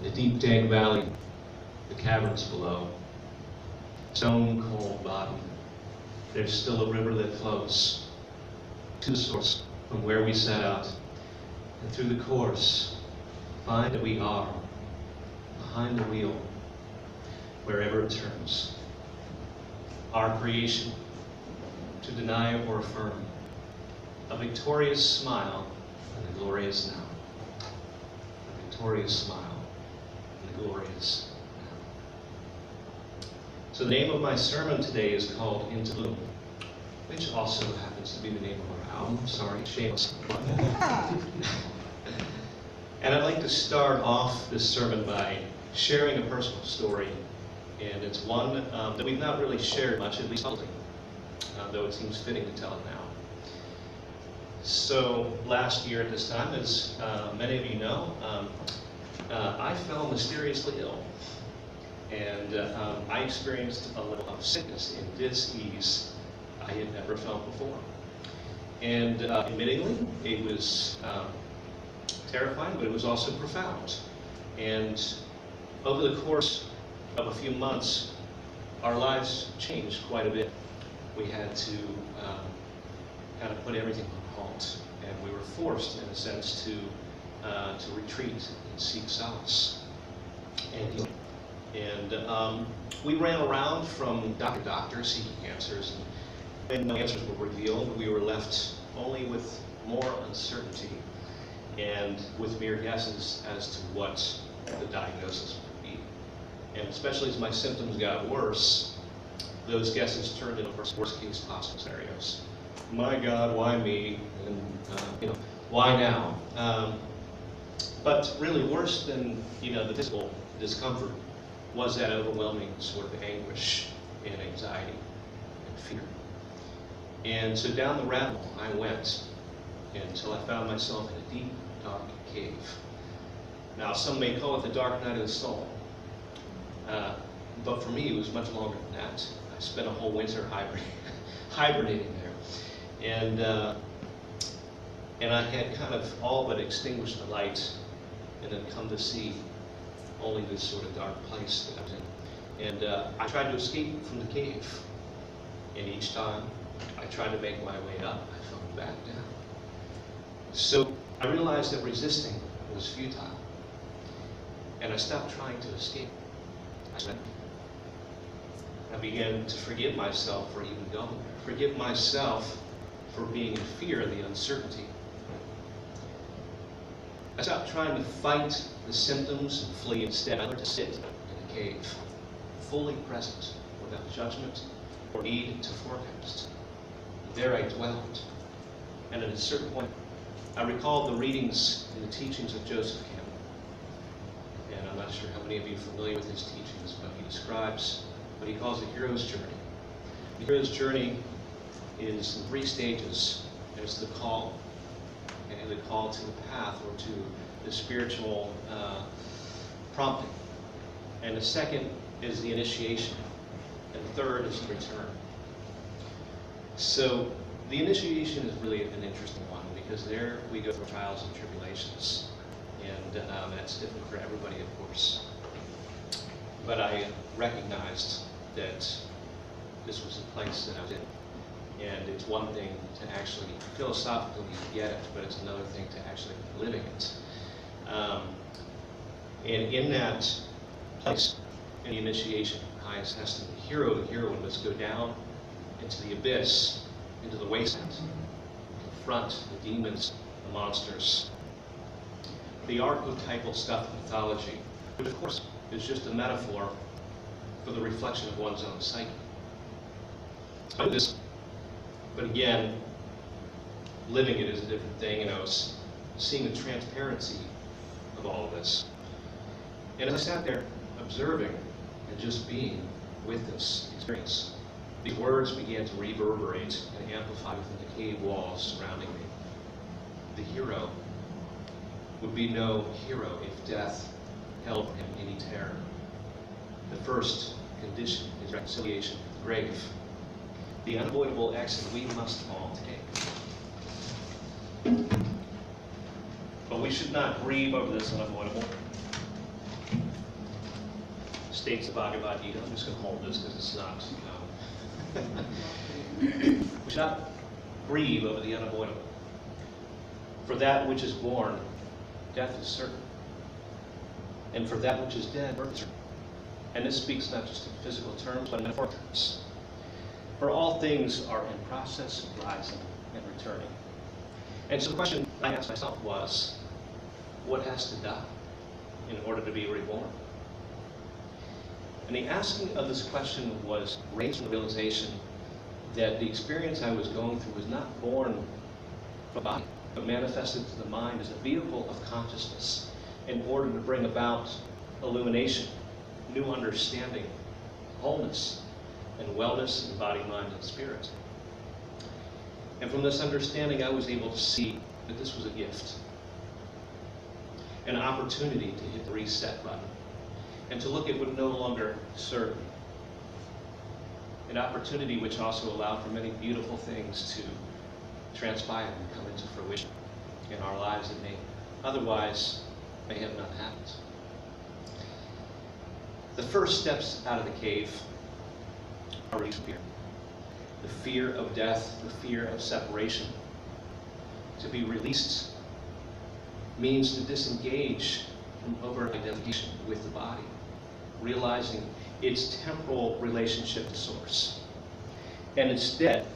the deep dank valley, the caverns below, stone cold bottom, there's still a river that flows to the source from where we set out, and through the course, find that we are behind the wheel, wherever it turns. Our creation, to deny or affirm, a victorious smile and a glorious now. A victorious smile and a glorious now. So the name of my sermon today is called Into Bloom, which also happens to be the name of our album. Sorry, shameless. And I'd like to start off this sermon by sharing a personal story. And it's one that we've not really shared much, at least publicly, though it seems fitting to tell it now. So last year at this time, as many of you know, I fell mysteriously ill. And I experienced a level of sickness and dis-ease I had never felt before. And admittingly, it was terrifying, but it was also profound. And over the course of a few months, our lives changed quite a bit. We had to kind of put everything on halt, and we were forced, in a sense, to retreat and seek solace and healing. And we ran around from doctor to doctor seeking answers, and when no answers were revealed, we were left only with more uncertainty and with mere guesses as to what the diagnosis would be. And especially as my symptoms got worse, those guesses turned into worst case possible scenarios. My God, why me? And why now? But really worse than the physical discomfort was that overwhelming sort of anguish and anxiety and fear. And so down the rabbit hole I went until I found myself in a deep, dark cave. Now, some may call it the dark night of the soul, but for me it was much longer than that. I spent a whole winter hibernating there, and I had kind of all but extinguished the light, and then come to see only this sort of dark place that I was in. And I tried to escape from the cave, and each time I tried to make my way up, I fell back down. So I realized that resisting was futile, and I stopped trying to escape. I began to forgive myself for even going there, forgive myself for being in fear of the uncertainty. I stopped trying to fight the symptoms and flee. Instead, I learned to sit in a cave, fully present, without judgment or need to forecast. There I dwelled, and at a certain point, I recalled the readings and the teachings of Joseph Campbell. And I'm not sure how many of you are familiar with his teachings, but he describes what he calls the hero's journey. The hero's journey is in 3 stages. There's the call, and the call to the path or to the spiritual prompting. And the second is the initiation, and the third is the return. So the initiation is really an interesting one, because there we go through trials and tribulations, and that's different for everybody, of course. But I recognized that this was the place that I was in, and it's one thing to actually philosophically get it, but it's another thing to actually living it. And in that place, in the initiation, highest estimate, the hero, the heroine must go down into the abyss, into the wasteland, confront the demons, the monsters, the archetypal stuff of mythology, which of course is just a metaphor for the reflection of one's own psyche. I knew this, but again, living it is a different thing, and I was seeing the transparency of all of this. And as I sat there observing and just being with this experience, these words began to reverberate and amplify within the cave walls surrounding me. The hero would be no hero if death held for him any terror. The first condition is reconciliation with the grave, the unavoidable exit we must all take. But we should not grieve over this unavoidable. states the Bhagavad Gita. I'm just going to hold this because it's not, we should not grieve over the unavoidable. For that which is born, death is certain. And for that which is dead, birth is certain. And this speaks not just in physical terms, but in metaphorical terms. For all things are in process of rising and returning. And so the question I asked myself was, what has to die in order to be reborn? And the asking of this question was raised from the realization that the experience I was going through was not born from the body, but manifested to the mind as a vehicle of consciousness in order to bring about illumination, new understanding, wholeness, and wellness in body, mind, and spirit. And from this understanding, I was able to see that this was a gift, an opportunity to hit the reset button, and to look at what no longer served me. An opportunity which also allowed for many beautiful things to transpire and come into fruition in our lives that may have not happened. The first steps out of the cave are release fear. The fear of death, the fear of separation. To be released means to disengage from over-identification with the body, realizing its temporal relationship to Source, and instead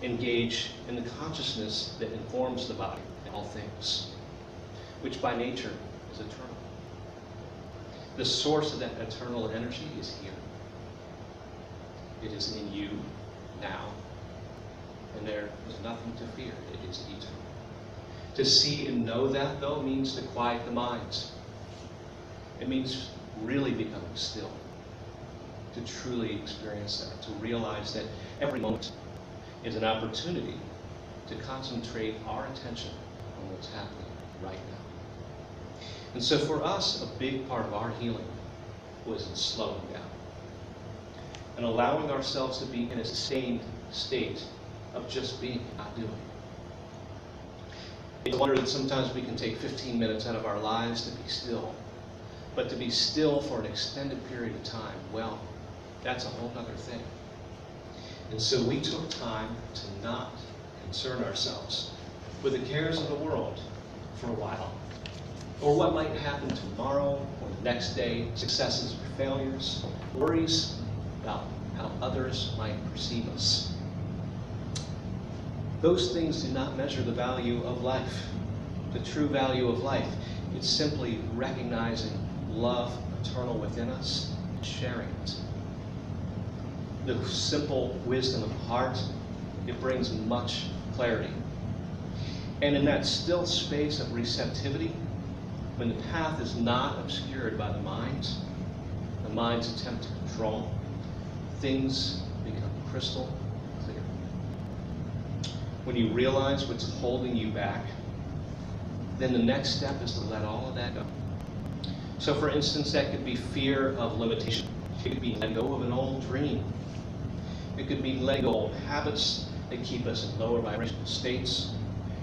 engage in the consciousness that informs the body in all things, which by nature is eternal. The source of that eternal energy is here. It is in you now, and there is nothing to fear. It is eternal. To see and know that, though, means to quiet the mind. It means really becoming still, to truly experience that, to realize that every moment is an opportunity to concentrate our attention on what's happening right now. And so for us, a big part of our healing was in slowing down and allowing ourselves to be in a sustained state of just being, not doing. It's a wonder that sometimes we can take 15 minutes out of our lives to be still. But to be still for an extended period of time, well, that's a whole other thing. And so we took time to not concern ourselves with the cares of the world for a while, or what might happen tomorrow or the next day, successes or failures, worries about how others might perceive us. Those things do not measure the value of life, the true value of life. It's simply recognizing love eternal within us and sharing it. The simple wisdom of the heart, it brings much clarity. And in that still space of receptivity, when the path is not obscured by the mind's attempt to control, things become crystal clear. When you realize what's holding you back, then the next step is to let all of that go. So for instance, that could be fear of limitation. It could be letting go of an old dream. It could be letting go of habits that keep us in lower vibrational states.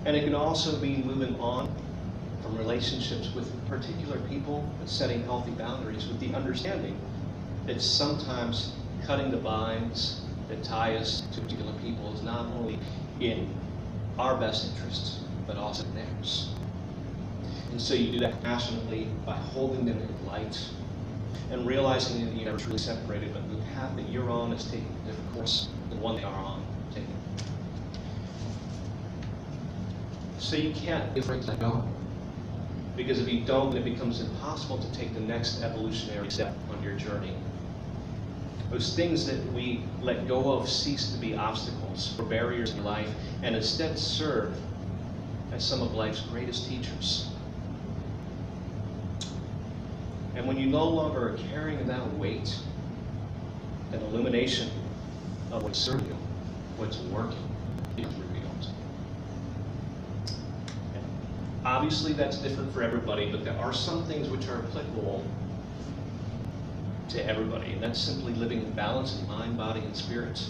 And it can also be moving on from relationships with particular people, but setting healthy boundaries with the understanding that sometimes cutting the binds that tie us to particular people is not only in our best interests, but also in theirs. And so you do that passionately by holding them in light and realizing that you're never truly separated, but the path that you're on is taking a different course than the one they are on taking. So you can't be afraid to let go. Because if you don't, it becomes impossible to take the next evolutionary step on your journey. Those things that we let go of cease to be obstacles or barriers in life, and instead serve as some of life's greatest teachers. And when you no longer are carrying that weight, that illumination of what's serving you, what's working, is revealed. And obviously that's different for everybody, but there are some things which are applicable to everybody, and that's simply living in balance in mind, body, and spirit.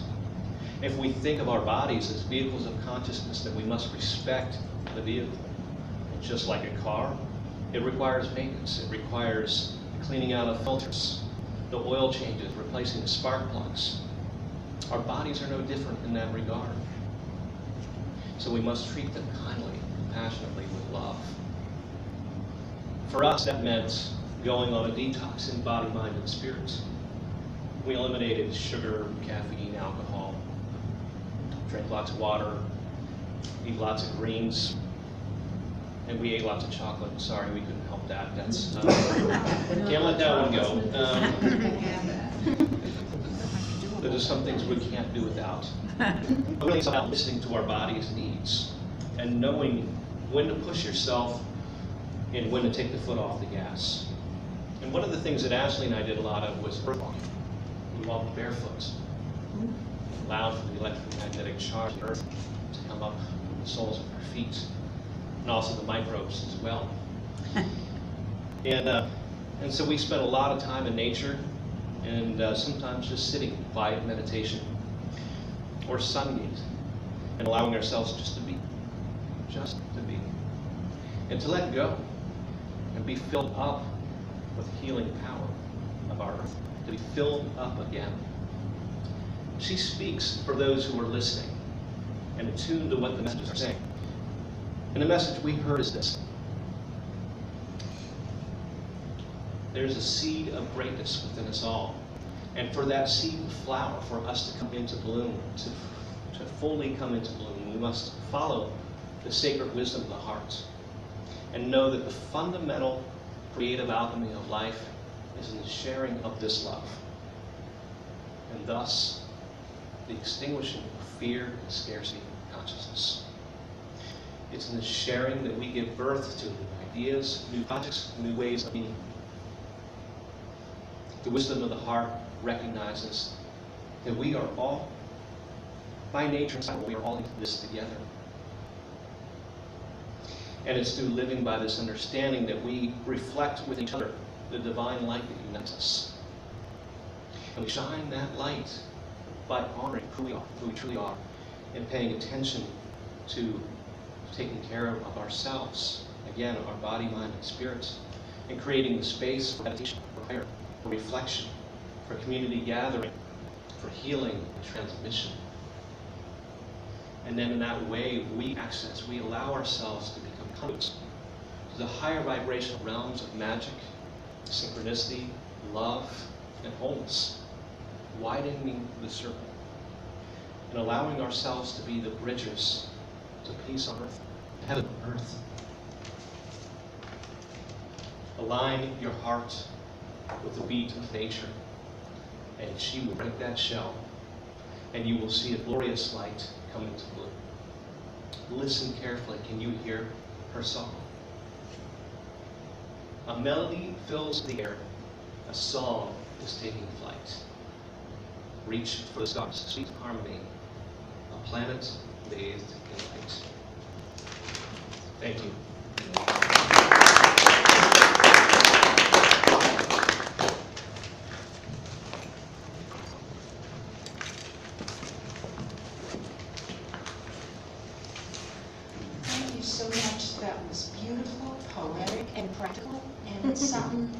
If we think of our bodies as vehicles of consciousness, then we must respect the vehicle. And just like a car, it requires maintenance. It requires cleaning out of filters, the oil changes, replacing the spark plugs. Our bodies are no different in that regard. So we must treat them kindly, compassionately, with love. For us, that meant going on a detox in body, mind, and spirit. We eliminated sugar, caffeine, alcohol, drank lots of water, eat lots of greens, and we ate lots of chocolate. Sorry, we couldn't help that. That's can't let that one go. There are some things we can't do without. Really, it's about listening to our body's needs and knowing when to push yourself and when to take the foot off the gas. And one of the things that Ashley and I did a lot of was earth walking. We walked barefoot, allowed for the electromagnetic charge of the earth to come up from the soles of our feet, and also the microbes as well. And so we spent a lot of time in nature, and sometimes just sitting in quiet meditation or sungate, and allowing ourselves just to be, and to let go and be filled up with the healing power of our earth, to be filled up again. She speaks for those who are listening and attuned to what the messages are saying. And the message we heard is this: there's a seed of greatness within us all. And for that seed to flower, for us to come into bloom, to fully come into bloom, we must follow the sacred wisdom of the heart and know that the fundamental creative alchemy of life is in the sharing of this love. And thus, the extinguishing of fear and scarcity consciousness. It's in the sharing that we give birth to new ideas, new projects, new ways of being. The wisdom of the heart recognizes that we are all, by nature, we are all in this together. And it's through living by this understanding that we reflect with each other the divine light that unites us. And we shine that light by honoring who we are, who we truly are, and paying attention to taking care of ourselves, again, our body, mind, and spirit, and creating the space for meditation, for prayer, for reflection, for community gathering, for healing and transmission. And then in that way, we allow ourselves to become conduits to the higher vibrational realms of magic, synchronicity, love, and wholeness, widening the circle, and allowing ourselves to be the bridgers to peace on earth, heaven on earth. Align your heart with the beat of nature, and she will break that shell, and you will see a glorious light come into bloom. Listen carefully. Can you hear her song? A melody fills the air. A song is taking flight. Reach for the stars, sweet harmony. A planet bathed in light. Thank you. Thank you so much. That was beautiful, poetic, and practical, and it's something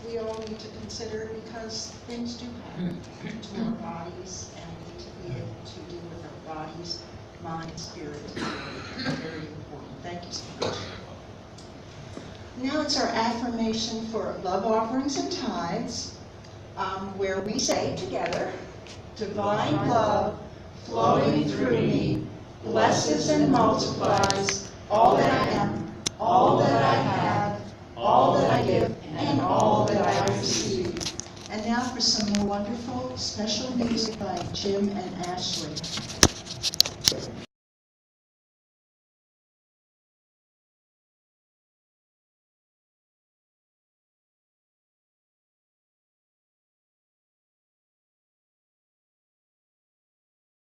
we all need to consider because things do happen to our bodies, and we need to be able to deal with our bodies, mind, spirit. Very important. Thank you so much. Now it's our affirmation for love offerings and tithes, where we say together, divine love flowing through me blesses and multiplies all that I am, all that I have, all that I give, and all that I receive. And now for some more wonderful special music by Jim and Ashley.